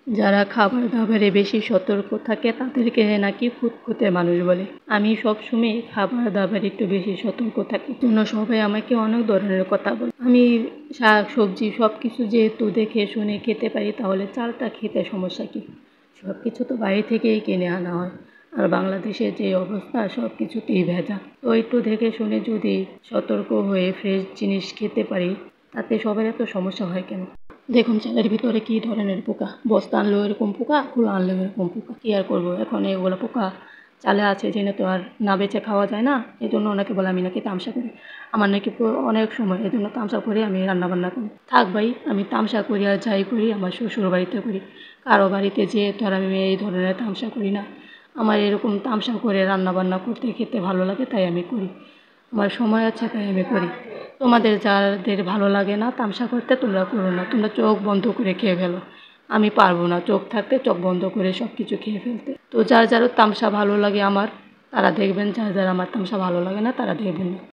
যারা খাবার দাবারে বেশি সতর্ক থাকে তাদেরকে নাকি খুঁতখুঁতে মানুষ বলে। আমি সবসময় খাবার দাবারে একটু বেশি সতর্ক থাকি, জন্য সবাই আমাকে অনেক ধরনের কথা বলে। আমি শাক সবজি সব কিছু যেহেতু দেখে শুনে খেতে পারি, তাহলে চালটা খেতে সমস্যা কী? সব কিছু তো বাইরে থেকেই কিনে আনা হয়, আর বাংলাদেশের যে অবস্থা সব কিছুতেই ভেজাল। তো একটু দেখে শুনে যদি সতর্ক হয়ে ফ্রেশ জিনিস খেতে পারি, তাতে সবার এত সমস্যা হয় কেন? দেখুন চালের ভিতরে কী ধরনের পোকা, বস্তা আনলেও এরকম পোকা, খোলা আনলেও এরকম পোকা। কী আর করবো, এখন এগুলো পোকা চালে আছে জেনে তো আর না বেচে খাওয়া যায় না। এই জন্য অনেকে বলে আমি নাকি তামসা করি। আমার নাকি অনেক সময় এই জন্য তামসা করে আমি রান্নাবান্না করি। থাক ভাই, আমি তামসা করি আর যাই করি আমার শ্বশুর বাড়িতে করি, কারো বাড়িতে যেয়ে তো আর আমি এই ধরনের তামসা করি না। আমার এরকম তামসা করে রান্নাবান্না করতে খেতে ভালো লাগে, তাই আমি করি। আমার সময় আছে তাই আমি করি। তোমাদের যাদের ভালো লাগে না তামসা করতে, তোমরা করো না, তোমরা চোখ বন্ধ করে খেয়ে ফেলো। আমি পারবো না চোখ থাকতে চোখ বন্ধ করে সব কিছু খেয়ে ফেলতে। তো যার যার তামসা ভালো লাগে আমার, তারা দেখবেন, যার যার আমার তামসা ভালো লাগে না তারা দেখবেন না।